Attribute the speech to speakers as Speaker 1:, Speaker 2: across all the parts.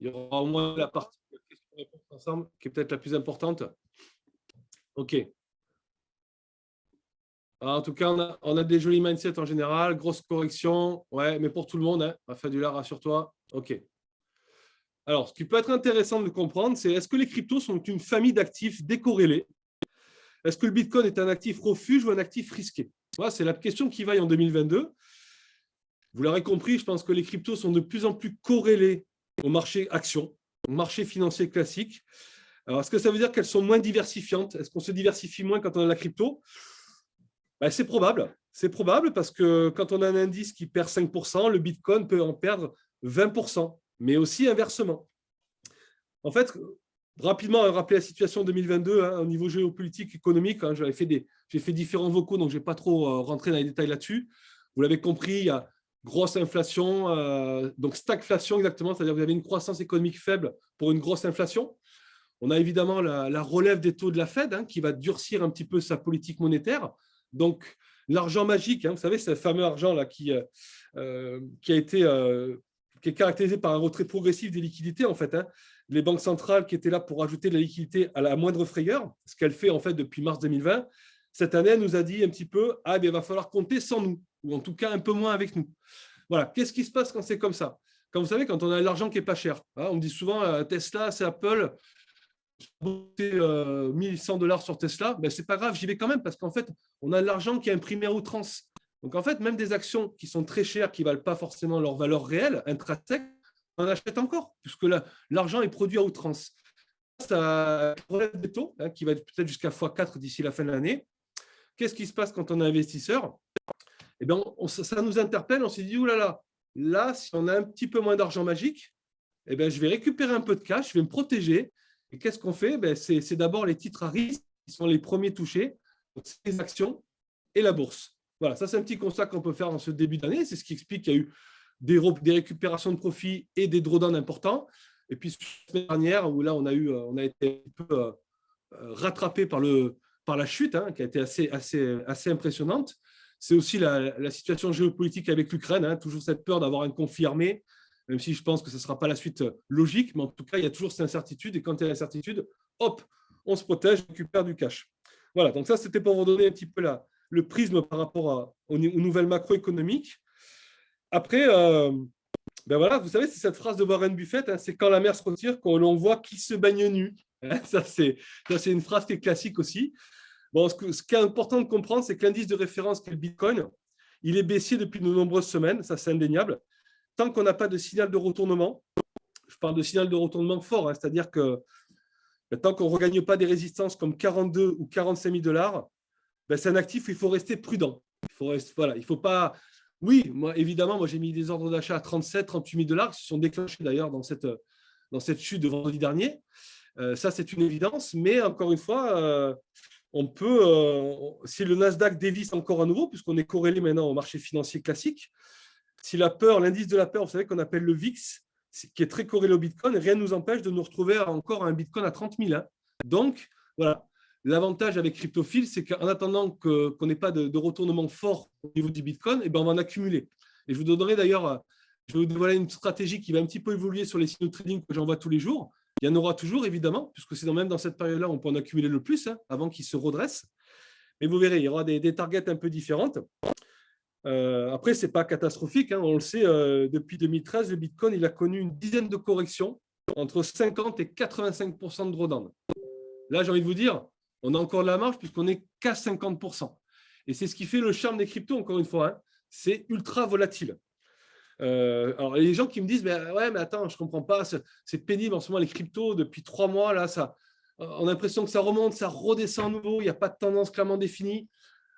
Speaker 1: Il y aura au moins la partie question-réponse ensemble qui est peut-être la plus importante. OK. Alors, en tout cas, on a des jolis mindsets en général. Grosse correction. Ouais, mais pour tout le monde, hein. Fadula, rassure-toi. OK. Alors, ce qui peut être intéressant de comprendre, c'est est-ce que les cryptos sont une famille d'actifs décorrélés? Est-ce que le Bitcoin est un actif refuge ou un actif risqué? Voilà, c'est la question qui vaille en 2022. Vous l'aurez compris, je pense que les cryptos sont de plus en plus corrélés au marché actions, au marché financier classique. Alors, est-ce que ça veut dire qu'elles sont moins diversifiantes? Est-ce qu'on se diversifie moins quand on a la crypto? Ben, c'est probable. C'est probable parce que quand on a un indice qui perd 5%, le Bitcoin peut en perdre 20%, mais aussi inversement. En fait, rapidement, rappeler la situation 2022 au niveau géopolitique, économique. J'ai fait différents vocaux, donc je ne vais pas trop rentrer dans les détails là-dessus. Vous l'avez compris, il y a grosse inflation, donc stagflation exactement, c'est-à-dire que vous avez une croissance économique faible pour une grosse inflation. On a évidemment la relève des taux de la Fed qui va durcir un petit peu sa politique monétaire. Donc, l'argent magique, vous savez, c'est le fameux argent là, qui est caractérisé par un retrait progressif des liquidités, en fait. Les banques centrales qui étaient là pour ajouter de la liquidité à la moindre frayeur, ce qu'elle fait en fait depuis mars 2020, cette année, elle nous a dit un petit peu, il va falloir compter sans nous, ou en tout cas un peu moins avec nous. Voilà, qu'est-ce qui se passe quand c'est comme ça? Quand vous savez, quand on a de l'argent qui n'est pas cher, on me dit souvent, Tesla, c'est Apple, 1100 $ sur Tesla, ben, c'est pas grave, j'y vais quand même parce qu'en fait, on a de l'argent qui est imprimé à outrance. Donc en fait, même des actions qui sont très chères, qui ne valent pas forcément leur valeur réelle, intrinsèque, on en achète encore, puisque l'argent est produit à outrance. Ça relève des taux, qui va être peut-être jusqu'à x4 d'ici la fin de l'année. Qu'est-ce qui se passe quand on est investisseur? Eh bien, ça nous interpelle, on s'est dit, oulala, là, si on a un petit peu moins d'argent magique, eh bien, je vais récupérer un peu de cash, je vais me protéger. Et qu'est-ce qu'on fait? C'est d'abord les titres à risque qui sont les premiers touchés, donc les actions et la bourse. Voilà, ça c'est un petit constat qu'on peut faire en ce début d'année. C'est ce qui explique qu'il y a eu des récupérations de profits et des drawdowns importants. Et puis, la semaine dernière, où là, on a été un peu rattrapé par la chute, qui a été assez impressionnante. C'est aussi la situation géopolitique avec l'Ukraine, toujours cette peur d'avoir un conflit armé, même si je pense que ce ne sera pas la suite logique, mais en tout cas, il y a toujours cette incertitude, et quand il y a l'incertitude, hop, on se protège, on récupère du cash. Voilà, donc ça, c'était pour vous donner un petit peu le prisme par rapport aux nouvelles macroéconomiques. Après, voilà, vous savez, c'est cette phrase de Warren Buffett, c'est quand la mer se retire, qu'on l'on voit qui se baigne nu. Ça, c'est une phrase qui est classique aussi. Bon, ce qui est important de comprendre, c'est que l'indice de référence qui est le Bitcoin, il est baissier depuis de nombreuses semaines, ça c'est indéniable. Tant qu'on n'a pas de signal de retournement, je parle de signal de retournement fort, c'est-à-dire que tant qu'on ne regagne pas des résistances comme 42 ou 45 000 $, c'est un actif où il faut rester prudent. Il faut pas. Oui, évidemment, j'ai mis des ordres d'achat à 37, 38 000 $, qui se sont déclenchés d'ailleurs dans cette chute de vendredi dernier. Ça, c'est une évidence, mais encore une fois, on peut, si le Nasdaq dévisse encore à nouveau, puisqu'on est corrélé maintenant au marché financier classique, si la peur, l'indice de la peur, vous savez qu'on appelle le VIX, qui est très corrélé au Bitcoin, rien ne nous empêche de nous retrouver encore à un Bitcoin à 30 000. Donc, voilà. L'avantage avec CryptoPhile, c'est qu'en attendant qu'on n'ait pas de retournement fort au niveau du Bitcoin, on va en accumuler. Et je vous donnerai d'ailleurs, je vais vous dévoiler une stratégie qui va un petit peu évoluer sur les signaux de trading que j'envoie tous les jours. Il y en aura toujours, évidemment, puisque c'est même dans cette période-là, on peut en accumuler le plus avant qu'il se redresse. Mais vous verrez, il y aura des targets un peu différentes. Après, ce n'est pas catastrophique. On le sait, depuis 2013, le Bitcoin il a connu une dizaine de corrections entre 50 et 85% de drawdown. Là, j'ai envie de vous dire, on a encore de la marge puisqu'on n'est qu'à 50%. Et c'est ce qui fait le charme des cryptos, encore une fois. C'est ultra volatile. Alors, les gens qui me disent, ouais, mais attends, je ne comprends pas, c'est pénible en ce moment, les cryptos, depuis 3 mois, là, on a l'impression que ça remonte, ça redescend à nouveau, il n'y a pas de tendance clairement définie.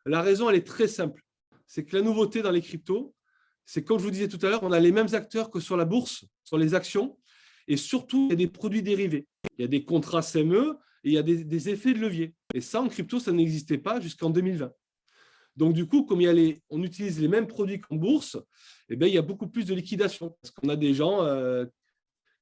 Speaker 1: La raison, elle est très simple. C'est que la nouveauté dans les cryptos, c'est comme je vous disais tout à l'heure, on a les mêmes acteurs que sur la bourse, sur les actions, et surtout, il y a des produits dérivés. Il y a des contrats CME et il y a des effets de levier. Et ça, en crypto, ça n'existait pas jusqu'en 2020. Donc, du coup, comme on utilise les mêmes produits qu'en bourse, il y a beaucoup plus de liquidation. Parce qu'on a des gens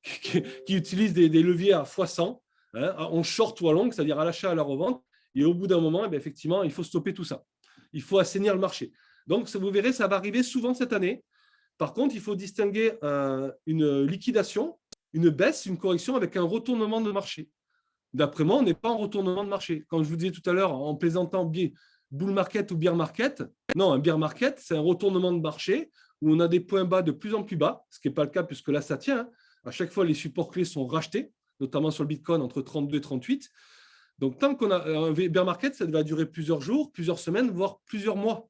Speaker 1: qui utilisent des leviers à x100, en short ou à long, c'est-à-dire à l'achat, à la revente. Et au bout d'un moment, effectivement, il faut stopper tout ça. Il faut assainir le marché. Donc, vous verrez, ça va arriver souvent cette année. Par contre, il faut distinguer une liquidation une baisse, une correction avec un retournement de marché. D'après moi, on n'est pas en retournement de marché. Quand je vous disais tout à l'heure, en plaisantant bull market ou bear market, non, un bear market, c'est un retournement de marché où on a des points bas de plus en plus bas, ce qui n'est pas le cas puisque là, ça tient. Hein. À chaque fois, les supports clés sont rachetés, notamment sur le Bitcoin entre 32 et 38. Donc, tant qu'on a un bear market, ça va durer plusieurs jours, plusieurs semaines, voire plusieurs mois.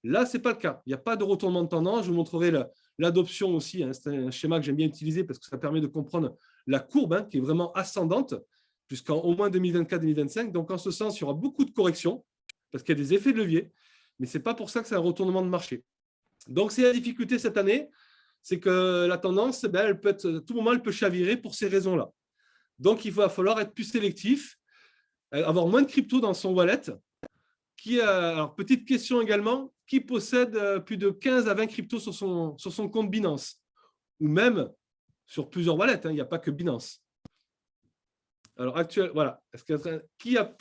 Speaker 1: Là, ce n'est pas le cas. Il n'y a pas de retournement de tendance. Je vous montrerai l'adoption aussi. Hein. C'est un schéma que j'aime bien utiliser parce que ça permet de comprendre la courbe hein, qui est vraiment ascendante jusqu'en au moins 2024-2025. Donc, en ce sens, il y aura beaucoup de corrections parce qu'il y a des effets de levier. Mais ce n'est pas pour ça que c'est un retournement de marché. Donc, c'est la difficulté cette année, c'est que la tendance, elle peut être, à tout moment, elle peut chavirer pour ces raisons-là. Donc, il va falloir être plus sélectif, avoir moins de crypto dans son wallet. Alors, petite question également, qui possède plus de 15 à 20 cryptos sur son compte Binance ou même sur plusieurs wallets, hein, il n'y a pas que Binance. Alors, actuellement, voilà.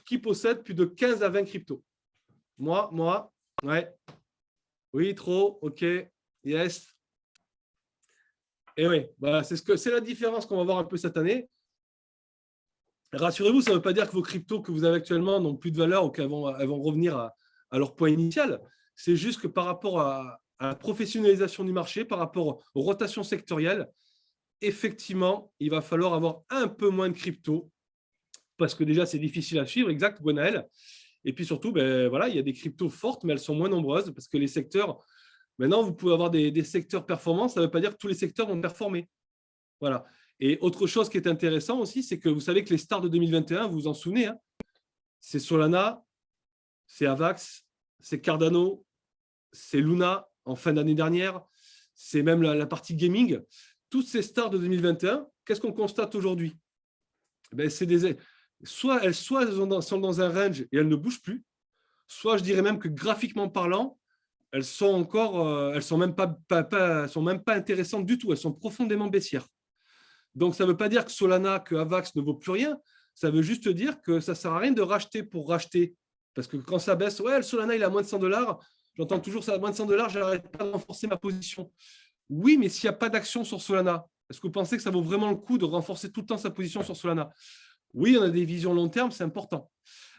Speaker 1: Qui possède plus de 15 à 20 cryptos? Moi, ouais. Oui, trop, ok, yes. Et oui, voilà, c'est la différence qu'on va voir un peu cette année. Rassurez-vous, ça ne veut pas dire que vos cryptos que vous avez actuellement n'ont plus de valeur ou qu'elles vont revenir à leur point initial. C'est juste que par rapport à la professionnalisation du marché, par rapport aux rotations sectorielles, effectivement, il va falloir avoir un peu moins de cryptos parce que déjà, c'est difficile à suivre, exact, Gwenaël. Et puis surtout, voilà, il y a des cryptos fortes, mais elles sont moins nombreuses parce que les secteurs, maintenant, vous pouvez avoir des secteurs performants, ça ne veut pas dire que tous les secteurs vont performer. Voilà. Et autre chose qui est intéressant aussi, c'est que vous savez que les stars de 2021, vous vous en souvenez, hein, c'est Solana, c'est Avax, c'est Cardano, c'est Luna en fin d'année dernière, c'est même la partie gaming. Toutes ces stars de 2021, qu'est-ce qu'on constate aujourd'hui? Soit elles sont dans un range et elles ne bougent plus, soit je dirais même que graphiquement parlant, elles sont même pas intéressantes du tout, elles sont profondément baissières. Donc, ça ne veut pas dire que Solana, que Avax ne vaut plus rien. Ça veut juste dire que ça ne sert à rien de racheter pour racheter. Parce que quand ça baisse, ouais, le Solana, il est à moins de $100. J'entends toujours ça à moins de $100, je n'arrête pas de renforcer ma position. Oui, mais s'il n'y a pas d'action sur Solana, est-ce que vous pensez que ça vaut vraiment le coup de renforcer tout le temps sa position sur Solana? Oui, on a des visions long terme, c'est important.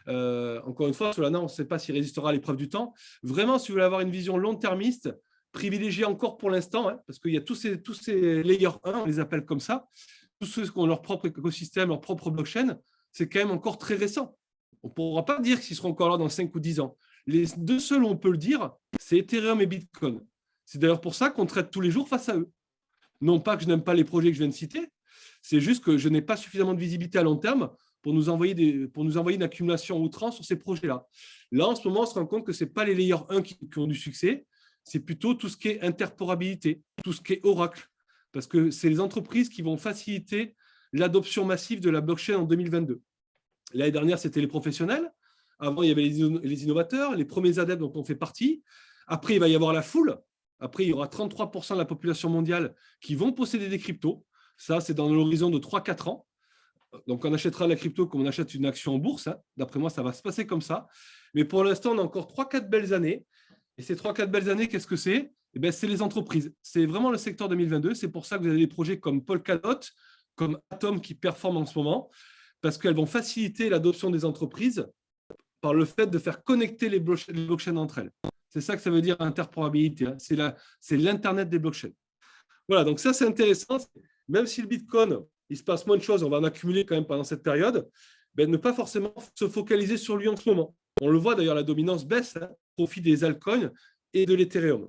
Speaker 1: Encore une fois, Solana, on ne sait pas s'il résistera à l'épreuve du temps. Vraiment, si vous voulez avoir une vision long-termiste, privilégiée encore pour l'instant, hein, parce qu'il y a tous ces layers 1, on les appelle comme ça, tous ceux qui ont leur propre écosystème, leur propre blockchain, c'est quand même encore très récent. On ne pourra pas dire qu'ils seront encore là dans 5 ou 10 ans. Les deux seuls où on peut le dire, c'est Ethereum et Bitcoin. C'est d'ailleurs pour ça qu'on traite tous les jours face à eux. Non pas que je n'aime pas les projets que je viens de citer, c'est juste que je n'ai pas suffisamment de visibilité à long terme pour nous envoyer une accumulation outrance sur ces projets-là. Là, en ce moment, on se rend compte que ce n'est pas les layers 1 qui ont du succès, c'est plutôt tout ce qui est interporabilité, tout ce qui est Oracle, parce que c'est les entreprises qui vont faciliter l'adoption massive de la blockchain en 2022. L'année dernière, c'était les professionnels. Avant, il y avait les innovateurs, les premiers adeptes dont on fait partie. Après, il va y avoir la foule. Après, il y aura 33% de la population mondiale qui vont posséder des cryptos. Ça, c'est dans l'horizon de 3-4 ans. Donc, on achètera la crypto comme on achète une action en bourse. Hein. D'après moi, ça va se passer comme ça. Mais pour l'instant, on a encore 3-4 belles années. Et ces 3-4 belles années, qu'est-ce que c'est? C'est les entreprises. C'est vraiment le secteur 2022. C'est pour ça que vous avez des projets comme Polkadot, comme Atom qui performent en ce moment, parce qu'elles vont faciliter l'adoption des entreprises par le fait de faire connecter les blockchains entre elles. C'est ça que ça veut dire interprétabilité. Hein. C'est l'Internet des blockchains. Voilà, donc ça, c'est intéressant. Même si le Bitcoin, il se passe moins de choses, on va en accumuler quand même pendant cette période, ne pas forcément se focaliser sur lui en ce moment. On le voit d'ailleurs, la dominance baisse hein, au profit des altcoins et de l'Ethereum.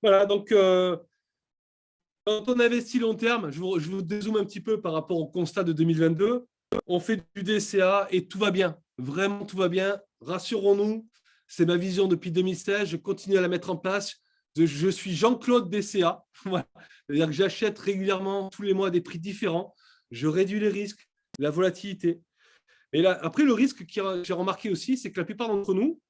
Speaker 1: Voilà, donc quand on investit long terme, je vous dézoome un petit peu par rapport au constat de 2022, on fait du DCA et tout va bien. Vraiment, tout va bien. Rassurons-nous, c'est ma vision depuis 2016, je continue à la mettre en place. Je suis Jean-Claude DCA. Voilà. C'est-à-dire que j'achète régulièrement, tous les mois, à des prix différents. Je réduis les risques, la volatilité. Et là, après, le risque que j'ai remarqué aussi, c'est que la plupart d'entre nous,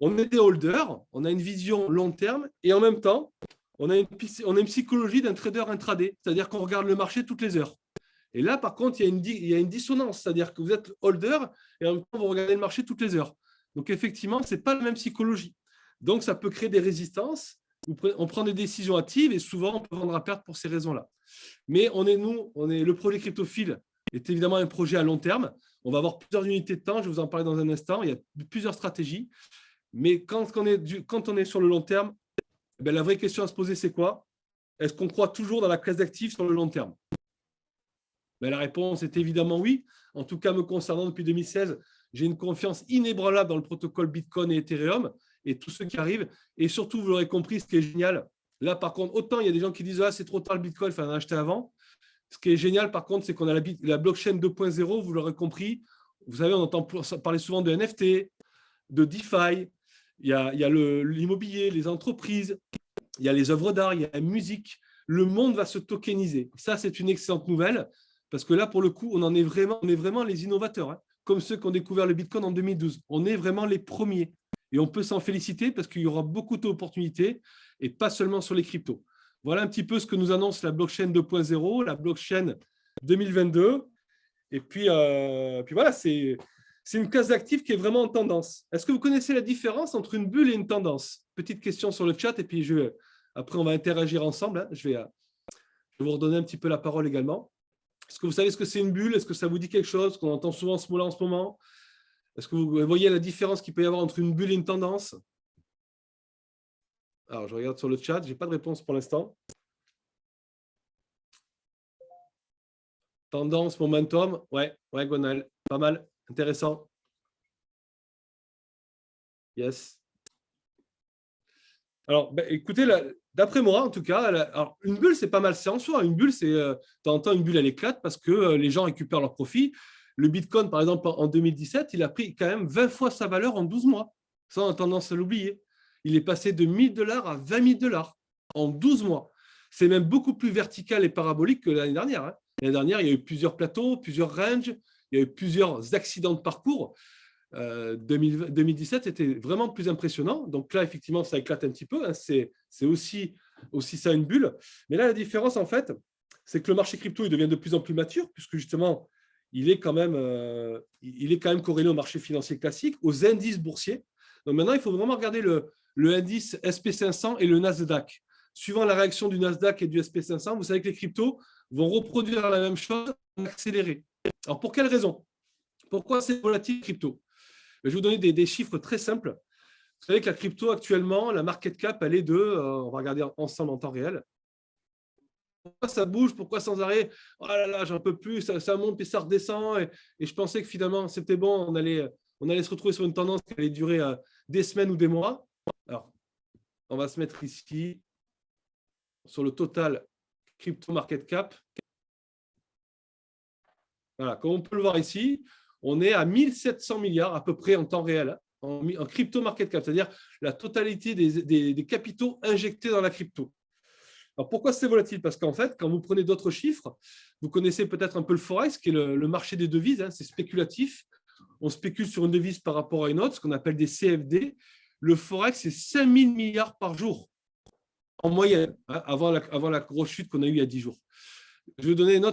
Speaker 1: on est des holders, on a une vision long terme et en même temps, on a une psychologie d'un trader intraday, c'est-à-dire qu'on regarde le marché toutes les heures. Et là, par contre, il y a une dissonance, c'est-à-dire que vous êtes holder et en même temps, vous regardez le marché toutes les heures. Donc, effectivement, ce n'est pas la même psychologie. Donc, ça peut créer des résistances, on prend des décisions hâtives et souvent, on peut vendre à perte pour ces raisons-là. Mais le projet Cryptophile est évidemment un projet à long terme. On va avoir plusieurs unités de temps, je vais vous en parler dans un instant. Il y a plusieurs stratégies. Mais quand on est sur le long terme, ben, la vraie question à se poser, c'est quoi? Est-ce qu'on croit toujours dans la classe d'actifs sur le long terme? Ben, la réponse est évidemment oui. En tout cas, me concernant depuis 2016, j'ai une confiance inébranlable dans le protocole Bitcoin et Ethereum et tous ceux qui arrivent. Et surtout, vous l'aurez compris, ce qui est génial, là, par contre, autant il y a des gens qui disent « Ah, c'est trop tard le Bitcoin, il fallait en acheter avant ». Ce qui est génial, par contre, c'est qu'on a la blockchain 2.0, vous l'aurez compris. Vous savez, on entend parler souvent de NFT, de DeFi. Il y a l'immobilier, les entreprises, il y a les œuvres d'art, il y a la musique. Le monde va se tokeniser. Ça, c'est une excellente nouvelle parce que là, pour le coup, on est vraiment les innovateurs, hein, comme ceux qui ont découvert le Bitcoin en 2012. On est vraiment les premiers. Et on peut s'en féliciter parce qu'il y aura beaucoup d'opportunités et pas seulement sur les cryptos. Voilà un petit peu ce que nous annonce la blockchain 2.0, la blockchain 2022. Et puis voilà, c'est une classe d'actifs qui est vraiment en tendance. Est-ce que vous connaissez la différence entre une bulle et une tendance? Petite question sur le chat et puis après on va interagir ensemble, hein. Je vais vous redonner un petit peu la parole également. Est-ce que vous savez ce que c'est une bulle? Est-ce que ça vous dit quelque chose? Qu'on entend souvent ce mot-là en ce moment. Est-ce que vous voyez la différence qu'il peut y avoir entre une bulle et une tendance? Alors, je regarde sur le chat, je n'ai pas de réponse pour l'instant. Tendance, momentum, ouais, Gonal, pas mal, intéressant. Yes. Alors, ben, écoutez, d'après moi, en tout cas, alors, une bulle, c'est pas mal, c'est en soi. Une bulle, c'est, de temps en temps, une bulle, elle éclate parce que les gens récupèrent leurs profits. Le Bitcoin, par exemple, en 2017, il a pris quand même 20 fois sa valeur en 12 mois. Ça, on a tendance à l'oublier. Il est passé de 1 000 $ à 20 000 $ en 12 mois. C'est même beaucoup plus vertical et parabolique que l'année dernière, hein. L'année dernière, il y a eu plusieurs plateaux, plusieurs ranges, il y a eu plusieurs accidents de parcours. 2017 était vraiment plus impressionnant. Donc là, effectivement, ça éclate un petit peu, hein. C'est aussi ça une bulle. Mais là, la différence, en fait, c'est que le marché crypto, il devient de plus en plus mature, puisque justement, il est quand même corrélé au marché financier classique, aux indices boursiers. Donc maintenant, il faut vraiment regarder le indice SP500 et le Nasdaq. Suivant la réaction du Nasdaq et du SP500, vous savez que les cryptos vont reproduire la même chose en accéléré. Alors, pour quelle raison? Pourquoi c'est volatile crypto? Je vais vous donner des chiffres très simples. Vous savez que la crypto, actuellement, la market cap, elle est de, on va regarder ensemble en temps réel. Pourquoi ça bouge? Pourquoi sans arrêt? Oh là là, j'en peux plus, ça monte et ça redescend. Et je pensais que finalement, c'était bon, on allait se retrouver sur une tendance qui allait durer des semaines ou des mois. Alors, on va se mettre ici sur le total crypto market cap. Voilà, comme on peut le voir ici, on est à 1700 milliards à peu près en temps réel, en crypto market cap, c'est-à-dire la totalité des capitaux injectés dans la crypto. Alors pourquoi c'est volatile? Parce qu'en fait, quand vous prenez d'autres chiffres, vous connaissez peut-être un peu le forex, qui est le marché des devises, hein, c'est spéculatif. On spécule sur une devise par rapport à une autre, ce qu'on appelle des CFD. Le forex, c'est 5000 milliards par jour, en moyenne, hein, avant la grosse chute qu'on a eue il y a 10 jours. Je vais vous donner un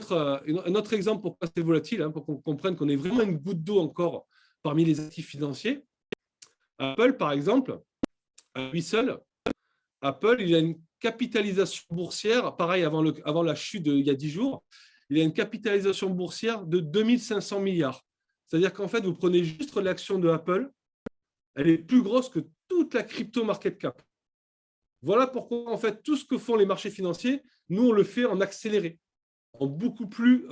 Speaker 1: autre exemple pourquoi c'est volatile, hein, pour qu'on comprenne qu'on est vraiment une goutte d'eau encore parmi les actifs financiers. Apple, par exemple, à lui seul, Apple, il a une capitalisation boursière, pareil avant la chute il y a 10 jours, il a une capitalisation boursière de 2500 milliards. C'est-à-dire qu'en fait, vous prenez juste l'action de Apple, elle est plus grosse que toute la crypto market cap. Voilà pourquoi, en fait, tout ce que font les marchés financiers, nous, on le fait en accéléré, en beaucoup plus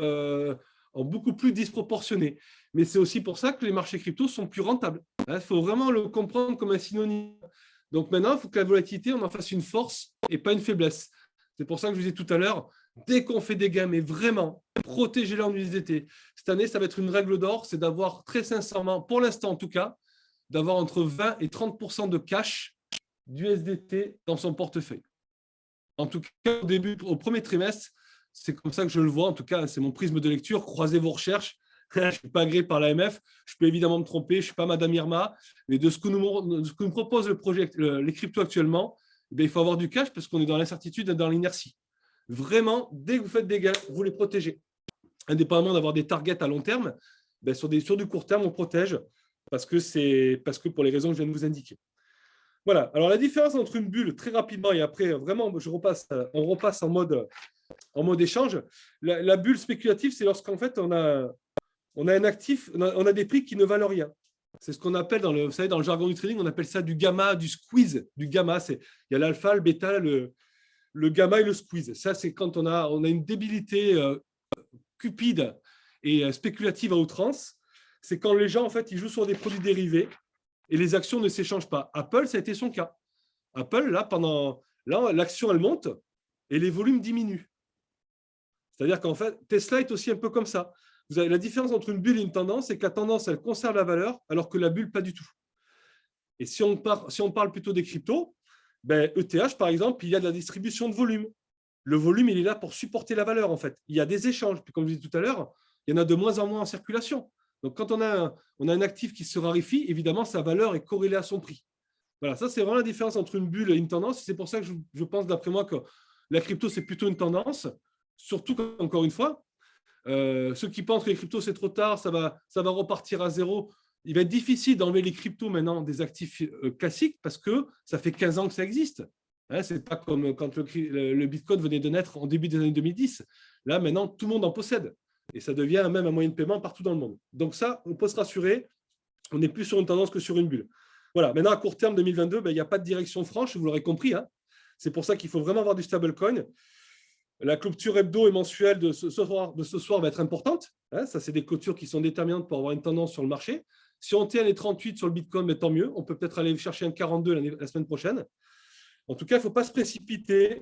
Speaker 1: disproportionné. Mais c'est aussi pour ça que les marchés crypto sont plus rentables. Il faut vraiment le comprendre comme un synonyme. Donc maintenant, il faut que la volatilité, on en fasse une force et pas une faiblesse. C'est pour ça que je vous disais tout à l'heure, dès qu'on fait des gains, mais vraiment, protégez-les en USDT. Cette année, ça va être une règle d'or, c'est d'avoir très sincèrement, pour l'instant en tout cas, d'avoir entre 20 et 30% de cash d'USDT dans son portefeuille. En tout cas, au premier trimestre, c'est comme ça que je le vois. En tout cas, c'est mon prisme de lecture. Croisez vos recherches. Je ne suis pas agréé par l'AMF. Je peux évidemment me tromper. Je ne suis pas Madame Irma. Mais de ce que nous propose le projet, les cryptos actuellement, il faut avoir du cash parce qu'on est dans l'incertitude et dans l'inertie. Vraiment, dès que vous faites des gains, vous les protégez. Indépendamment d'avoir des targets à long terme, sur du court terme, on protège parce que pour les raisons que je viens de vous indiquer. Voilà. Alors, la différence entre une bulle, très rapidement, et après, vraiment, on repasse en mode échange. La bulle spéculative, c'est lorsqu'en fait, on a un actif, on a des prix qui ne valent rien. C'est ce qu'on appelle, vous savez, dans le jargon du trading, on appelle ça du gamma, du squeeze. Du gamma, il y a l'alpha, le bêta, le gamma et le squeeze. Ça, c'est quand on a une débilité cupide et spéculative à outrance. C'est quand les gens, en fait, ils jouent sur des produits dérivés et les actions ne s'échangent pas. Apple, ça a été son cas. Apple, là, l'action, elle monte et les volumes diminuent. C'est-à-dire qu'en fait, Tesla est aussi un peu comme ça. Vous avez la différence entre une bulle et une tendance, c'est que la tendance, elle conserve la valeur, alors que la bulle, pas du tout. Et si on parle plutôt des cryptos, ben, ETH, par exemple, il y a de la distribution de volume. Le volume, il est là pour supporter la valeur, en fait. Il y a des échanges. Puis, comme je disais tout à l'heure, il y en a de moins en moins en circulation. Donc, quand on a un actif qui se raréfie, évidemment, sa valeur est corrélée à son prix. Voilà, ça, c'est vraiment la différence entre une bulle et une tendance. C'est pour ça que je pense, d'après moi, que la crypto, c'est plutôt une tendance. Surtout, encore une fois, ceux qui pensent que les cryptos, c'est trop tard, ça va repartir à zéro. Il va être difficile d'enlever les cryptos maintenant des actifs classiques parce que ça fait 15 ans que ça existe. Hein, ce n'est pas comme quand le Bitcoin venait de naître en début des années 2010. Là, maintenant, tout le monde en possède. Et ça devient même un moyen de paiement partout dans le monde. Donc ça, on peut se rassurer, on n'est plus sur une tendance que sur une bulle. Voilà, maintenant, à court terme 2022, ben, il n'y a pas de direction franche, vous l'aurez compris. Hein. C'est pour ça qu'il faut vraiment avoir du stablecoin. La clôture hebdo et mensuelle de ce soir va être importante. Hein, ça, c'est des clôtures qui sont déterminantes pour avoir une tendance sur le marché. Si on tient les 38 sur le Bitcoin, mais tant mieux. On peut peut-être aller chercher un 42 la semaine prochaine. En tout cas, il ne faut pas se précipiter.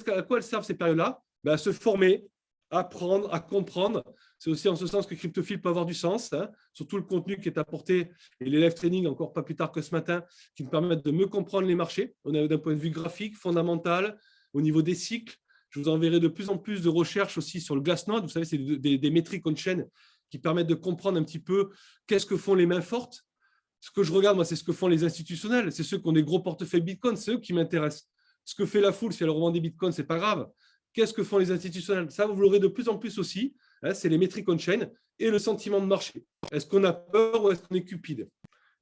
Speaker 1: À quoi elles servent ces périodes-là? Ben, à se former, à apprendre, à comprendre. C'est aussi en ce sens que Cryptophile peut avoir du sens, hein, sur tout le contenu qui est apporté et les live training, encore pas plus tard que ce matin, qui me permettent de mieux comprendre les marchés. On a d'un point de vue graphique, fondamental, au niveau des cycles. Je vous enverrai de plus en plus de recherches aussi sur le Glassnode. Vous savez, c'est des métriques on-chain qui permettent de comprendre un petit peu qu'est-ce que font les mains fortes. Ce que je regarde, moi, c'est ce que font les institutionnels. C'est ceux qui ont des gros portefeuilles Bitcoin, c'est eux qui m'intéressent. Ce que fait la foule, si elle revend des Bitcoins, ce n'est pas grave. Qu'est-ce que font les institutionnels? Ça, vous l'aurez de plus en plus aussi. Hein, c'est les métriques on-chain et le sentiment de marché. Est-ce qu'on a peur ou est-ce qu'on est cupide?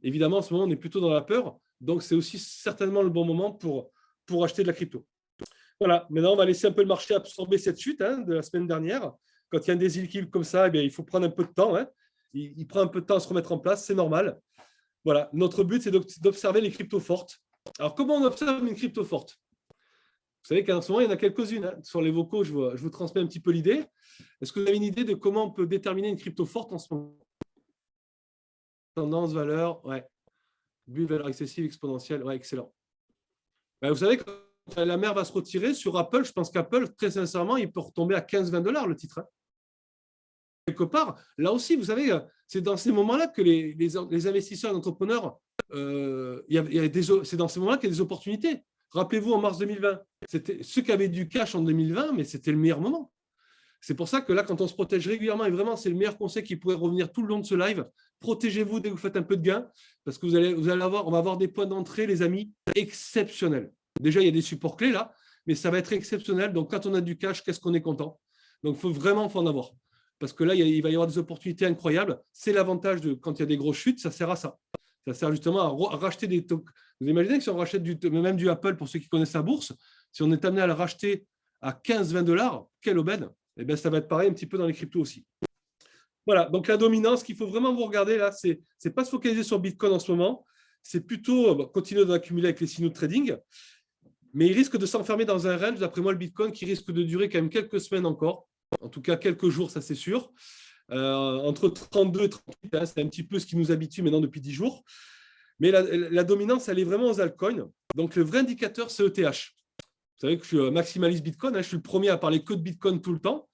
Speaker 1: Évidemment, en ce moment, on est plutôt dans la peur. Donc, c'est aussi certainement le bon moment pour acheter de la crypto. Voilà, maintenant, on va laisser un peu le marché absorber cette chute de la semaine dernière. Quand il y a un déséquilibre comme ça, eh bien, il faut prendre un peu de temps. Hein. Il prend un peu de temps à se remettre en place, c'est normal. Voilà, notre but, c'est d'observer les cryptos fortes. Alors, comment on observe une crypto forte? Vous savez qu'en ce moment, il y en a quelques-unes. Hein. Sur les vocaux, je vous transmets un petit peu l'idée. Est-ce que vous avez une idée de comment on peut déterminer une crypto forte en ce moment? Tendance, valeur, ouais. Bulle, valeur excessive, exponentielle, ouais, excellent. Ben, vous savez, quand la mer va se retirer, sur Apple, je pense qu'Apple, très sincèrement, il peut retomber à 15-20 $ le titre. Hein. Quelque part, là aussi, vous savez, c'est dans ces moments-là que les investisseurs et les entrepreneurs, c'est dans ces moments-là qu'il y a des opportunités. Rappelez-vous, en mars 2020, c'était ceux qui avaient du cash en 2020, mais c'était le meilleur moment. C'est pour ça que là, quand on se protège régulièrement, et vraiment, c'est le meilleur conseil qui pourrait revenir tout le long de ce live, protégez-vous dès que vous faites un peu de gain, parce que on va avoir des points d'entrée, les amis, exceptionnels. Déjà, il y a des supports clés là, mais ça va être exceptionnel. Donc, quand on a du cash, qu'est-ce qu'on est content? Donc, il faut vraiment en avoir. Parce que là, il va y avoir des opportunités incroyables. C'est l'avantage de quand il y a des grosses chutes, ça sert à ça. Ça sert justement à racheter des tokens. Vous imaginez que si on rachète même du Apple, pour ceux qui connaissent la bourse, si on est amené à le racheter à 15-20 $, quelle aubaine! Eh bien, ça va être pareil un petit peu dans les cryptos aussi. Voilà, donc la dominance, qu'il faut vraiment vous regarder là, c'est pas se focaliser sur Bitcoin en ce moment, c'est plutôt continuer d'accumuler avec les signaux de trading, mais il risque de s'enfermer dans un range, d'après moi, le Bitcoin, qui risque de durer quand même quelques semaines encore, en tout cas quelques jours, ça c'est sûr. Entre 32 et 38, hein, c'est un petit peu ce qui nous habitue maintenant depuis 10 jours. Mais la dominance, elle est vraiment aux altcoins. Donc, le vrai indicateur, c'est ETH. Vous savez que je suis maximaliste Bitcoin, hein, je suis le premier à parler que de Bitcoin tout le temps.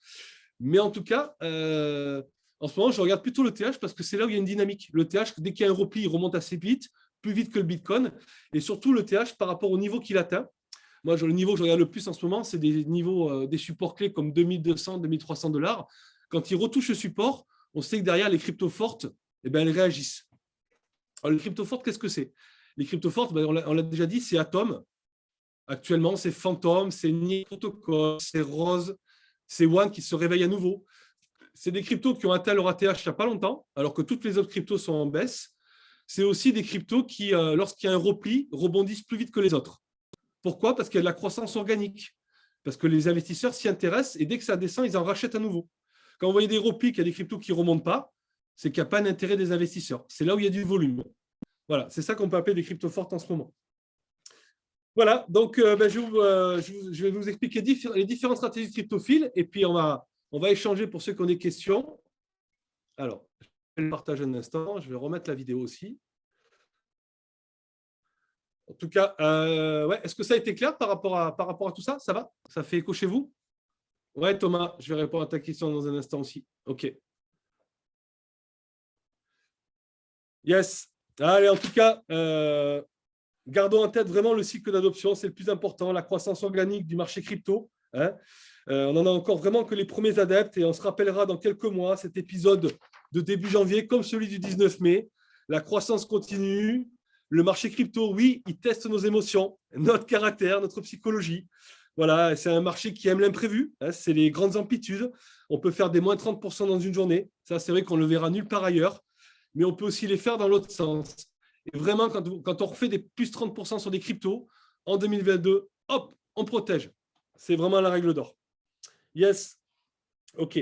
Speaker 1: Mais en tout cas, en ce moment, je regarde plutôt l'ETH parce que c'est là où il y a une dynamique. L'ETH, dès qu'il y a un repli, il remonte assez vite, plus vite que le Bitcoin. Et surtout, l'ETH, par rapport au niveau qu'il atteint. Moi, le niveau que je regarde le plus en ce moment, c'est des niveaux, des supports clés comme 2200, 2300 $. Quand il retouche le support, on sait que derrière, les cryptos fortes, eh bien, elles réagissent. Alors, les cryptos fortes, qu'est-ce que c'est? Les cryptos fortes, ben, on l'a déjà dit, c'est Atom. Actuellement, c'est Phantom, c'est Ni Protocol, c'est Rose, c'est One qui se réveille à nouveau. C'est des cryptos qui ont atteint leur ATH il n'y a pas longtemps, alors que toutes les autres cryptos sont en baisse. c'est aussi des cryptos qui, lorsqu'il y a un repli, rebondissent plus vite que les autres. Pourquoi? Parce qu'il y a de la croissance organique. Parce que les investisseurs s'y intéressent et dès que ça descend, ils en rachètent à nouveau. Quand vous voyez des replis, qu'il y a des cryptos qui ne remontent pas, c'est qu'il n'y a pas d'intérêt des investisseurs. C'est là où il y a du volume. Voilà, c'est ça qu'on peut appeler des cryptos fortes en ce moment. Voilà, donc je vais vous expliquer les différentes stratégies de cryptophiles et puis on va échanger pour ceux qui ont des questions. Alors, je vais le partager un instant, je vais remettre la vidéo aussi. En tout cas, ouais, est-ce que ça a été clair par rapport à tout ça? Ça va? Ça fait écho chez vous? Ouais, Thomas, je vais répondre à ta question dans un instant aussi. OK. Yes. Allez, en tout cas, gardons en tête vraiment le cycle d'adoption, c'est le plus important, la croissance organique du marché crypto. Hein. On n'en a encore vraiment que les premiers adeptes et on se rappellera dans quelques mois cet épisode de début janvier comme celui du 19 mai. La croissance continue. Le marché crypto, oui, il teste nos émotions, notre caractère, notre psychologie. Voilà, c'est un marché qui aime l'imprévu. Hein, c'est les grandes amplitudes. On peut faire des moins 30% dans une journée. Ça, c'est vrai qu'on ne le verra nulle part ailleurs. Mais on peut aussi les faire dans l'autre sens. Et vraiment, quand on refait des plus 30% sur des cryptos, en 2022, hop, on protège. C'est vraiment la règle d'or. Yes. OK.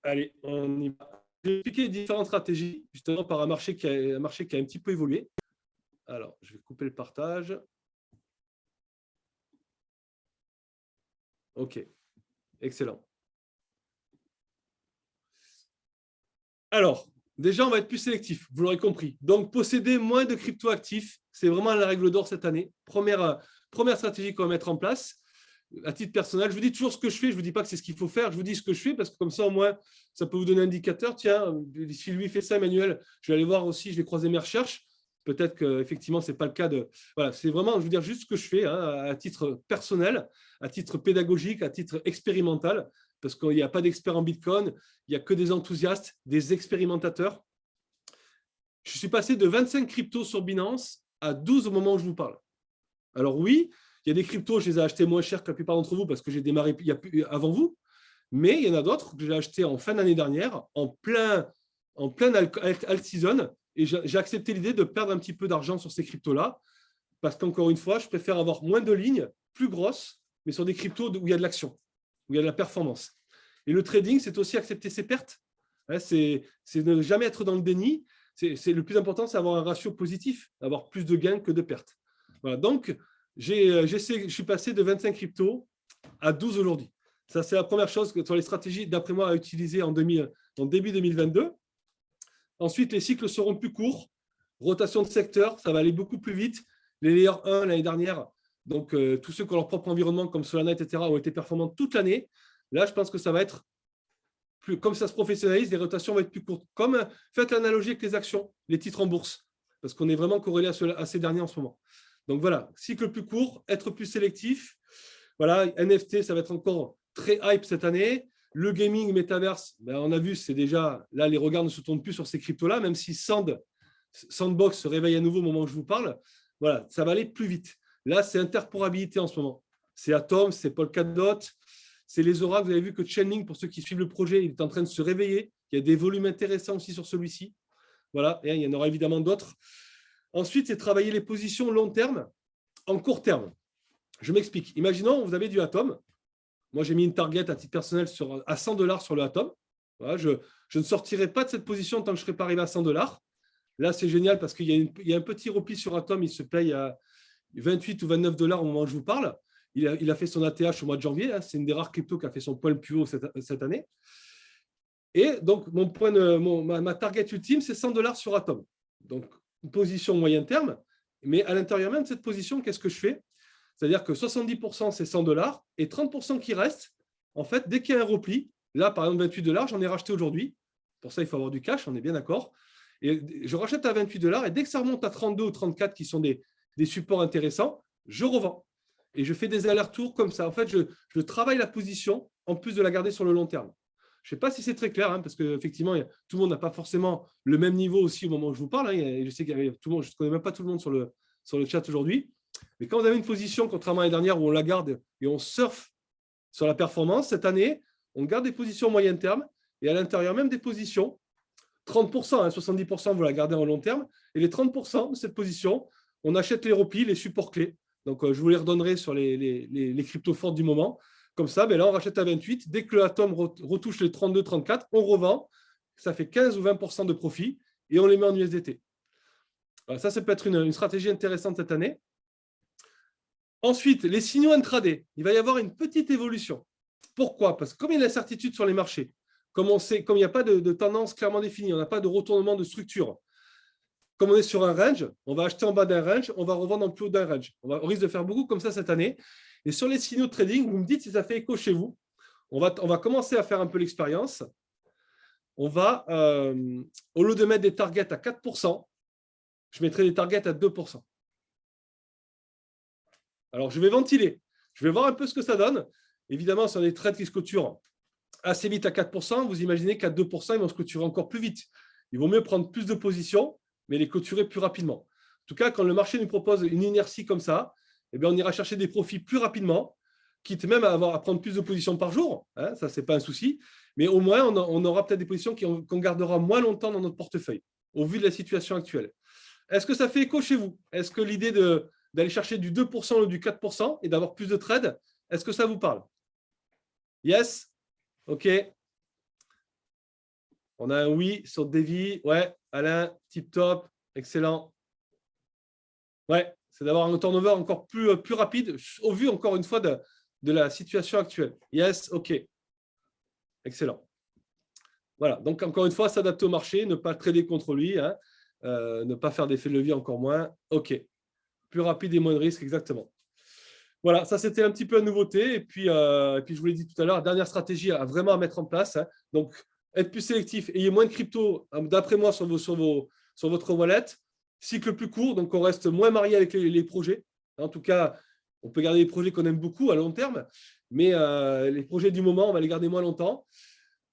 Speaker 1: Allez, on y va. Je vais expliquer les différentes stratégies, justement, par un marché qui a un petit peu évolué. Alors, je vais couper le partage. OK. Excellent. Alors, déjà, on va être plus sélectif, vous l'aurez compris. Donc, posséder moins de crypto-actifs, c'est vraiment la règle d'or cette année. Première stratégie qu'on va mettre en place. À titre personnel, je vous dis toujours ce que je fais. Je ne vous dis pas que c'est ce qu'il faut faire. Je vous dis ce que je fais parce que comme ça, au moins, ça peut vous donner un indicateur. Tiens, si lui fait ça, Emmanuel, je vais aller voir aussi, je vais croiser mes recherches. Peut-être qu'effectivement, ce n'est pas le cas de… Voilà, c'est vraiment, je veux dire, juste ce que je fais hein, à titre personnel, à titre pédagogique, à titre expérimental, parce qu'il n'y a pas d'experts en Bitcoin, il n'y a que des enthousiastes, des expérimentateurs. Je suis passé de 25 cryptos sur Binance à 12 au moment où je vous parle. Alors oui, il y a des cryptos, je les ai achetés moins cher que la plupart d'entre vous parce que j'ai démarré avant vous, mais il y en a d'autres que j'ai achetés en fin d'année dernière, en plein alt season, et j'ai accepté l'idée de perdre un petit peu d'argent sur ces cryptos-là, parce qu'encore une fois, je préfère avoir moins de lignes, plus grosses, mais sur des cryptos où il y a de l'action, où il y a de la performance. Et le trading, c'est aussi accepter ses pertes. C'est ne jamais être dans le déni. Le plus important, c'est avoir un ratio positif, avoir plus de gains que de pertes. Voilà, donc, je suis passé de 25 cryptos à 12 aujourd'hui. Ça, c'est la première chose sur les stratégies, d'après moi, à utiliser en début 2022. Ensuite, les cycles seront plus courts. Rotation de secteur, ça va aller beaucoup plus vite. Les layers 1 l'année dernière, donc tous ceux qui ont leur propre environnement, comme Solana, etc., ont été performants toute l'année. Là, je pense que ça va être plus, comme ça se professionnalise, les rotations vont être plus courtes. Faites l'analogie avec les actions, les titres en bourse, parce qu'on est vraiment corrélé à ces derniers en ce moment. Donc voilà, cycle plus court, être plus sélectif. Voilà, NFT, ça va être encore très hype cette année. Le gaming, Metaverse, ben on a vu, c'est déjà, là, les regards ne se tournent plus sur ces cryptos-là, même si Sandbox se réveille à nouveau au moment où je vous parle. Voilà, ça va aller plus vite. Là, c'est interporabilité en ce moment. C'est Atom, c'est Polkadot, c'est les oracles. Vous avez vu que Chainlink, pour ceux qui suivent le projet, il est en train de se réveiller. Il y a des volumes intéressants aussi sur celui-ci. Voilà, et il y en aura évidemment d'autres. Ensuite, c'est travailler les positions long terme en court terme. Je m'explique. Imaginons, vous avez du Atom. Moi, j'ai mis une target à titre personnel à $100 sur le Atom. Voilà, je ne sortirai pas de cette position tant que je ne serai pas arrivé à $100. Là, c'est génial parce qu'il y a un petit repli sur Atom. Il se paye à 28 ou $29 au moment où je vous parle. Il a fait son ATH au mois de janvier. Hein. C'est une des rares cryptos qui a fait son point le plus haut cette année. Et donc, ma target ultime, c'est $100 sur Atom. Donc, une position moyen terme. Mais à l'intérieur même de cette position, qu'est-ce que je fais? C'est-à-dire que 70%, c'est $100 et 30% qui restent, en fait, dès qu'il y a un repli, là, par exemple, $28, j'en ai racheté aujourd'hui. Pour ça, il faut avoir du cash, on est bien d'accord. Et je rachète à $28 et dès que ça remonte à 32 ou 34, qui sont des supports intéressants, je revends. Et je fais des allers-retours comme ça. En fait, je travaille la position en plus de la garder sur le long terme. Je ne sais pas si c'est très clair, hein, parce qu'effectivement, tout le monde n'a pas forcément le même niveau aussi au moment où je vous parle. Hein, je sais qu'il y a tout le monde, je ne connais même pas tout le monde sur le chat aujourd'hui. Mais quand vous avez une position, contrairement à l'année dernière, où on la garde et on surfe sur la performance, cette année, on garde des positions moyen terme et à l'intérieur même des positions 30%, hein, 70%, vous la gardez en long terme. Et les 30% de cette position, on achète les replis, les supports clés. Donc, je vous les redonnerai sur les cryptos fortes du moment. Comme ça, ben là, on rachète à 28. Dès que l'atome retouche les 32, 34, on revend. Ça fait 15 ou 20% de profit et on les met en USDT. Alors, ça peut être une stratégie intéressante cette année. Ensuite, les signaux intraday. Il va y avoir une petite évolution. Pourquoi? Parce que comme il y a l'incertitude sur les marchés, comme il n'y a pas de tendance clairement définie, on n'a pas de retournement de structure. Comme on est sur un range, on va acheter en bas d'un range, on va revendre en plus haut d'un range. On risque de faire beaucoup comme ça cette année. Et sur les signaux de trading, vous me dites si ça fait écho chez vous. On va commencer à faire un peu l'expérience. On va, au lieu de mettre des targets à 4%, je mettrai des targets à 2%. Alors, je vais ventiler. Je vais voir un peu ce que ça donne. Évidemment, sur des trades qui se clôturent assez vite à 4%, vous imaginez qu'à 2%, ils vont se clôturer encore plus vite. Il vaut mieux prendre plus de positions, mais les clôturer plus rapidement. En tout cas, quand le marché nous propose une inertie comme ça, eh bien, on ira chercher des profits plus rapidement, quitte même à prendre plus de positions par jour. Hein, ça, ce n'est pas un souci. Mais au moins, on aura peut-être des positions qu'on gardera moins longtemps dans notre portefeuille, au vu de la situation actuelle. Est-ce que ça fait écho chez vous? Est-ce que l'idée d'aller chercher du 2% ou du 4% et d'avoir plus de trades, est-ce que ça vous parle? Yes? OK. On a un oui sur Davy. Ouais, Alain, tip top, excellent. Ouais, c'est d'avoir un turnover encore plus rapide, au vu encore une fois de la situation actuelle. Yes, OK. Excellent. Voilà, donc encore une fois, s'adapter au marché, ne pas trader contre lui, hein, ne pas faire d'effet de levier encore moins. OK. Plus rapide et moins de risque, exactement. Voilà, ça c'était un petit peu la nouveauté. Et puis je vous l'ai dit tout à l'heure, dernière stratégie à vraiment à mettre en place. Hein. Donc, être plus sélectif, ayez moins de crypto, d'après moi, sur votre wallet. Cycle plus court, donc on reste moins marié avec les projets. En tout cas, on peut garder les projets qu'on aime beaucoup à long terme, mais les projets du moment, on va les garder moins longtemps.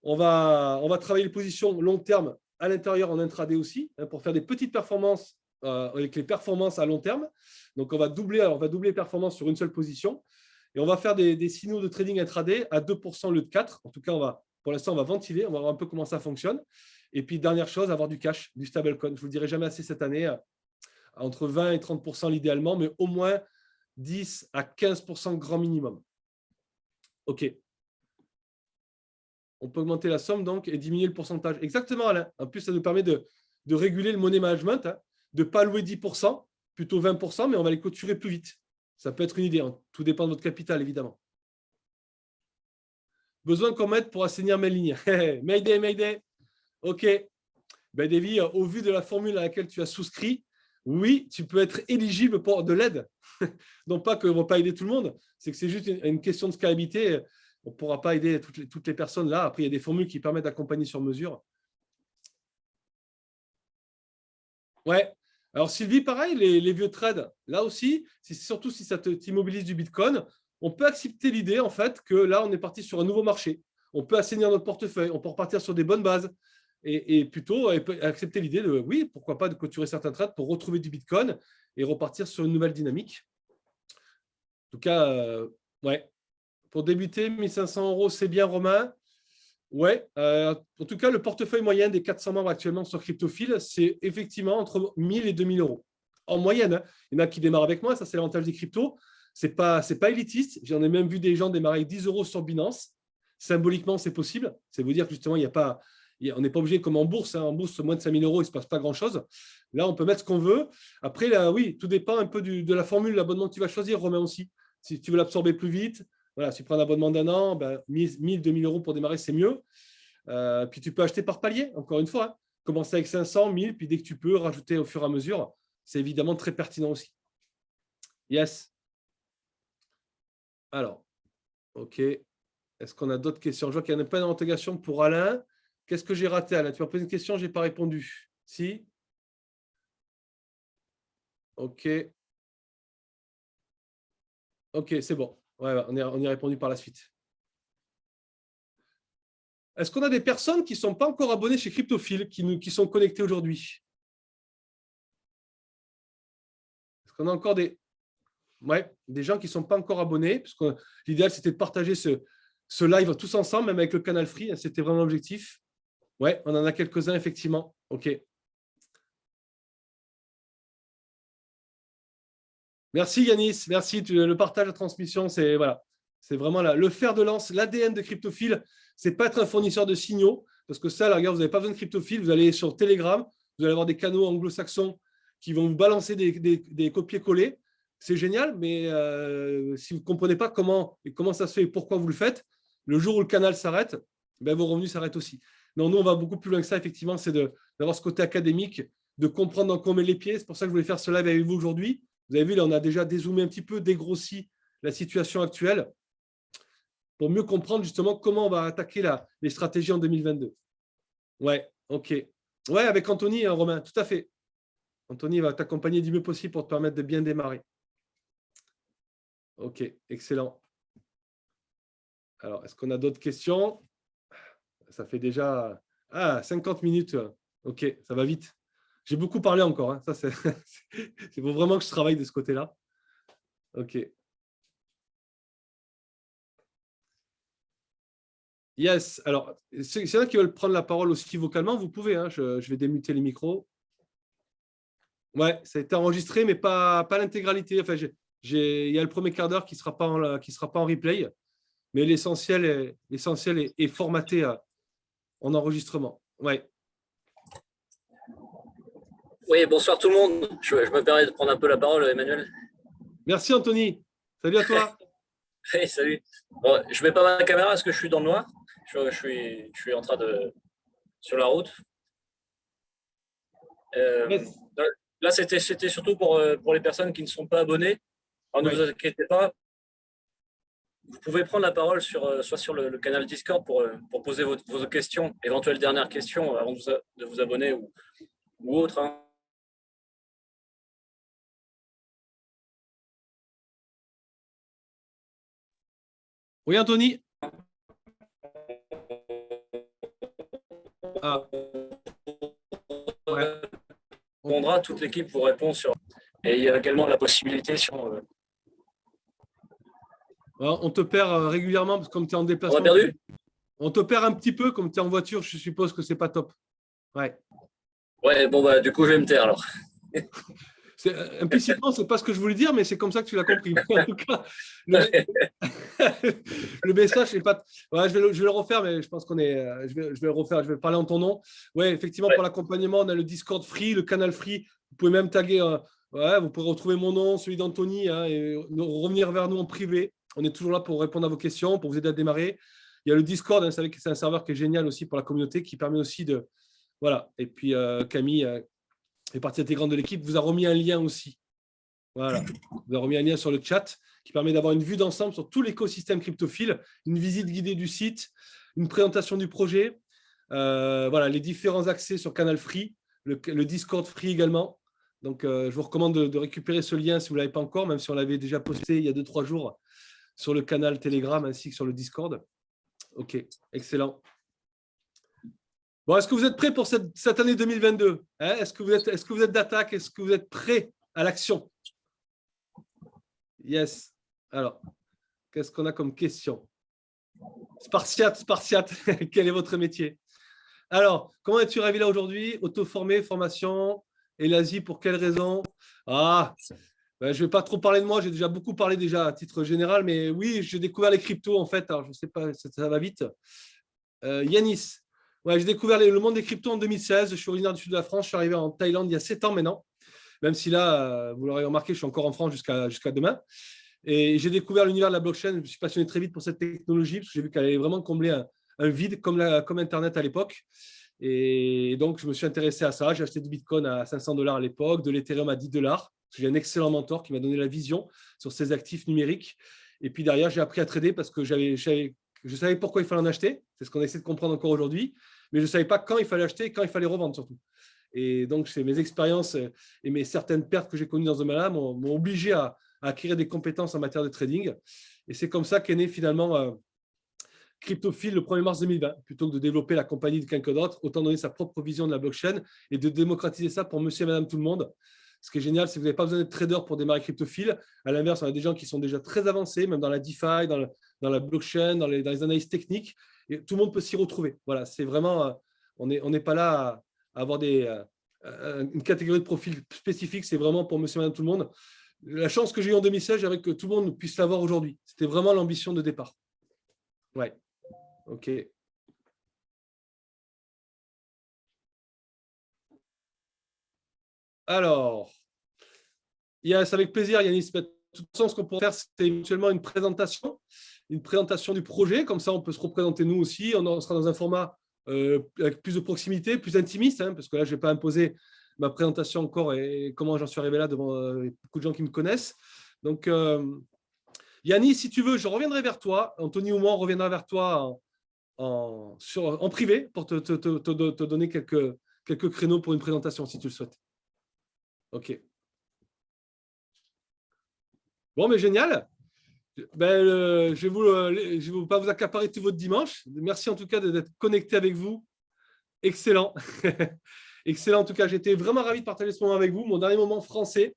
Speaker 1: On va travailler les positions long terme à l'intérieur en intraday aussi, hein, pour faire des petites performances avec les performances à long terme. Donc, on va doubler les performances sur une seule position. Et on va faire des signaux de trading intraday à 2% au lieu de 4%. En tout cas, pour l'instant, on va ventiler. On va voir un peu comment ça fonctionne. Et puis, dernière chose, avoir du cash, du stablecoin. Je ne vous le dirai jamais assez cette année, entre 20 et 30% l'idéalement, mais au moins 10 à 15% grand minimum. OK. On peut augmenter la somme donc et diminuer le pourcentage. Exactement, Alain. En plus, ça nous permet de réguler le money management, hein, de ne pas louer 10%, plutôt 20%, mais on va les clôturer plus vite. Ça peut être une idée. Hein. Tout dépend de votre capital, évidemment. Besoin qu'on m'aide pour assainir mes lignes. Mayday, Mayday. OK. Ben, Davy, au vu de la formule à laquelle tu as souscrit, oui, tu peux être éligible pour de l'aide. Non pas qu'on ne va pas aider tout le monde, c'est que c'est juste une question de scalabilité. On ne pourra pas aider toutes les personnes là. Après, il y a des formules qui permettent d'accompagner sur mesure. Ouais. Alors, Sylvie, pareil, les vieux trades, là aussi, surtout si ça t'immobilise du Bitcoin, on peut accepter l'idée, en fait, que là, on est parti sur un nouveau marché. On peut assainir notre portefeuille, on peut repartir sur des bonnes bases et plutôt accepter l'idée de, oui, pourquoi pas de clôturer certains trades pour retrouver du Bitcoin et repartir sur une nouvelle dynamique. En tout cas, ouais. Pour débuter, 1 500 €, c'est bien, Romain. Ouais, en tout cas, le portefeuille moyen des 400 membres actuellement sur Cryptophile, c'est effectivement entre 1 000 et 2 000 €. En moyenne, hein. Il y en a qui démarrent avec moi, ça c'est l'avantage des cryptos. Ce n'est pas élitiste. J'en ai même vu des gens démarrer avec 10 € sur Binance. Symboliquement, c'est possible. C'est vous dire que justement, on n'est pas obligé comme en bourse. Hein. En bourse, moins de 5 000 €, il ne se passe pas grand-chose. Là, on peut mettre ce qu'on veut. Après, là, oui, tout dépend un peu de la formule, l'abonnement que tu vas choisir, Romain aussi. Si tu veux l'absorber plus vite, voilà, si tu prends un abonnement d'un an, 1 000, 2 000 € pour démarrer, c'est mieux. Puis tu peux acheter par palier, encore une fois. Hein. Commencer avec 500, 1 000, puis dès que tu peux, rajouter au fur et à mesure. C'est évidemment très pertinent aussi. Yes. Alors, OK. Est-ce qu'on a d'autres questions? Je vois qu'il y a pas d'interrogation pour Alain. Qu'est-ce que j'ai raté, Alain? Tu m'as posé une question, je n'ai pas répondu. Si? OK. OK, c'est bon. Ouais, on y a répondu par la suite. Est-ce qu'on a des personnes qui ne sont pas encore abonnées chez Cryptophile, qui sont connectées aujourd'hui? Est-ce qu'on a encore des gens qui ne sont pas encore abonnés? Parce que l'idéal, c'était de partager ce live tous ensemble, même avec le canal free. C'était vraiment l'objectif. Ouais, on en a quelques-uns, effectivement. OK. Merci Yanis, merci. Le partage, la transmission, c'est voilà, c'est vraiment le fer de lance, l'ADN de Cryptophile. C'est pas être un fournisseur de signaux, parce que ça, là, regarde, vous n'avez pas besoin de Cryptophile. Vous allez sur Telegram, vous allez avoir des canaux anglo-saxons qui vont vous balancer des copier-coller. C'est génial, mais si vous ne comprenez pas comment ça se fait et pourquoi vous le faites, le jour où le canal s'arrête, ben, vos revenus s'arrêtent aussi. Non, nous, on va beaucoup plus loin que ça, effectivement, c'est d'avoir ce côté académique, de comprendre dans quoi on met les pieds. C'est pour ça que je voulais faire ce live avec vous aujourd'hui. Vous avez vu, là, on a déjà dézoomé un petit peu, dégrossi la situation actuelle pour mieux comprendre justement comment on va attaquer les stratégies en 2022. Ouais, OK. Ouais, avec Anthony, Romain, tout à fait. Anthony va t'accompagner du mieux possible pour te permettre de bien démarrer. OK, excellent. Alors, est-ce qu'on a d'autres questions? Ça fait déjà 50 minutes. OK, ça va vite. J'ai beaucoup parlé encore. Hein. Ça, c'est vraiment que je travaille de ce côté-là. OK. Yes. Alors, s'il y en a qui veulent prendre la parole aussi vocalement, vous pouvez. Hein. Je vais démuter les micros. Ouais, ça a été enregistré, mais pas l'intégralité. Enfin, il y a le premier quart d'heure qui ne sera pas en replay, mais l'essentiel est formaté en enregistrement. Ouais.
Speaker 2: Oui, bonsoir tout le monde. Je me permets de prendre un peu la parole, Emmanuel.
Speaker 1: Merci Anthony. Salut à toi.
Speaker 2: Hey, salut. Bon, je ne mets pas ma caméra parce que je suis dans le noir. Je suis en train sur la route.
Speaker 1: Yes.
Speaker 2: Là, c'était surtout pour les personnes qui ne sont pas abonnées. Alors, ne vous inquiétez pas. Vous pouvez prendre la parole soit sur le canal Discord pour poser vos questions, éventuelles dernières questions avant de vous abonner ou autre. Hein.
Speaker 1: Oui, Anthony. Ah.
Speaker 2: Ouais. Répondra, toute l'équipe vous répond sur. Et il y a également la possibilité sur.
Speaker 1: On te perd régulièrement parce que comme tu es en déplacement.
Speaker 2: On a perdu ?
Speaker 1: On te perd un petit peu comme tu es en voiture, je suppose que c'est pas top. Ouais.
Speaker 2: Ouais, bon, du coup, je vais me taire alors.
Speaker 1: Implicitement, c'est pas ce que je voulais dire, mais c'est comme ça que tu l'as compris. En tout cas, le message, c'est pas. Ouais, je vais le refaire, mais je pense qu'on est. Je vais le refaire. Je vais parler en ton nom. Ouais, effectivement, pour l'accompagnement, on a le Discord free, le canal free. Vous pouvez même taguer. Vous pourrez retrouver mon nom, celui d'Anthony, hein, et revenir vers nous en privé. On est toujours là pour répondre à vos questions, pour vous aider à démarrer. Il y a le Discord, hein, vous savez que c'est un serveur qui est génial aussi pour la communauté, qui permet aussi de. Voilà. Et puis Camille fait partie intégrante de l'équipe, vous a remis un lien aussi. Voilà. Vous a remis un lien sur le chat qui permet d'avoir une vue d'ensemble sur tout l'écosystème cryptophile, une visite guidée du site, une présentation du projet, voilà, les différents accès sur Canal Free, le Discord Free également. Donc, je vous recommande de récupérer ce lien si vous ne l'avez pas encore, même si on l'avait déjà posté il y a 2-3 jours sur le canal Telegram ainsi que sur le Discord. OK, excellent. Bon, est-ce que vous êtes prêts pour cette année 2022 hein? Est-ce que vous êtes d'attaque? Est-ce que vous êtes prêts à l'action? Yes. Alors, qu'est-ce qu'on a comme question? Spartiate, quel est votre métier? Alors, comment es-tu arrivé là aujourd'hui? Auto-formé, formation? Et l'Asie, pour quelle raison? Je ne vais pas trop parler de moi, j'ai déjà beaucoup parlé déjà à titre général, mais oui, j'ai découvert les cryptos en fait. Alors, je ne sais pas, ça va vite. Yanis. Ouais, j'ai découvert le monde des cryptos en 2016. Je suis originaire du sud de la France. Je suis arrivé en Thaïlande il y a 7 ans maintenant. Même si là, vous l'aurez remarqué, je suis encore en France jusqu'à demain. Et j'ai découvert l'univers de la blockchain. Je me suis passionné très vite pour cette technologie parce que j'ai vu qu'elle allait vraiment combler un vide comme Internet à l'époque. Et donc, je me suis intéressé à ça. J'ai acheté du Bitcoin à 500 $, à l'époque, de l'Ethereum à 10 $. J'ai un excellent mentor qui m'a donné la vision sur ces actifs numériques. Et puis derrière, j'ai appris à trader parce que je savais pourquoi il fallait en acheter. C'est ce qu'on essaie de comprendre encore aujourd'hui. Mais je ne savais pas quand il fallait acheter et quand il fallait revendre surtout. Et donc, c'est mes expériences et mes certaines pertes que j'ai connues dans ce domaine-là m'ont obligé à acquérir des compétences en matière de trading. Et c'est comme ça qu'est né finalement Cryptophile le 1er mars 2020. Plutôt que de développer la compagnie de quelqu'un d'autre, autant donner sa propre vision de la blockchain et de démocratiser ça pour monsieur et madame tout le monde. Ce qui est génial, c'est que vous n'avez pas besoin d'être trader pour démarrer Cryptophile. À l'inverse, on a des gens qui sont déjà très avancés, même dans la DeFi, dans la blockchain, dans les analyses techniques. Et tout le monde peut s'y retrouver. Voilà, c'est vraiment On n'est pas là à avoir une catégorie de profil spécifique. C'est vraiment pour monsieur, madame, tout le monde. La chance que j'ai eue en 2016, j'aimerais que tout le monde puisse l'avoir aujourd'hui. C'était vraiment l'ambition de départ. Ouais. OK. Alors, c'est avec plaisir, Yanis. De toute façon, ce qu'on pourrait faire, c'est éventuellement une présentation du projet. Comme ça, on peut se représenter nous aussi. On sera dans un format avec plus de proximité, plus intimiste, hein, parce que là, je ne vais pas imposer ma présentation encore et comment j'en suis arrivé là devant beaucoup de gens qui me connaissent. Donc, Yanis, si tu veux, je reviendrai vers toi. Anthony ou moi, on reviendra vers toi en privé pour te donner quelques créneaux pour une présentation, si tu le souhaites. OK. Bon, mais génial. Ben, je ne vais pas vous accaparer tout votre dimanche. Merci en tout cas d'être connecté avec vous. Excellent. Excellent. En tout cas, j'étais vraiment ravi de partager ce moment avec vous. Mon dernier moment français.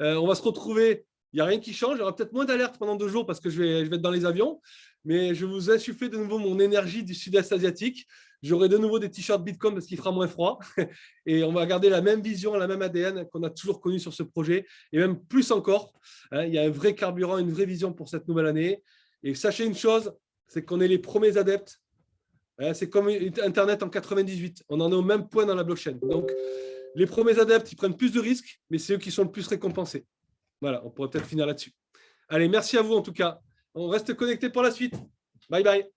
Speaker 1: On va se retrouver. Il n'y a rien qui change. Il y aura peut-être moins d'alerte pendant 2 jours parce que je vais être dans les avions. Mais je vous insuffler de nouveau mon énergie du sud-est asiatique. J'aurai de nouveau des t-shirts Bitcoin parce qu'il fera moins froid. Et on va garder la même vision, la même ADN qu'on a toujours connue sur ce projet. Et même plus encore. Il y a un vrai carburant, une vraie vision pour cette nouvelle année. Et sachez une chose, c'est qu'on est les premiers adeptes. C'est comme Internet en 98. On en est au même point dans la blockchain. Donc, les premiers adeptes, ils prennent plus de risques, mais c'est eux qui sont le plus récompensés. Voilà, on pourrait peut-être finir là-dessus. Allez, merci à vous en tout cas. On reste connectés pour la suite. Bye bye.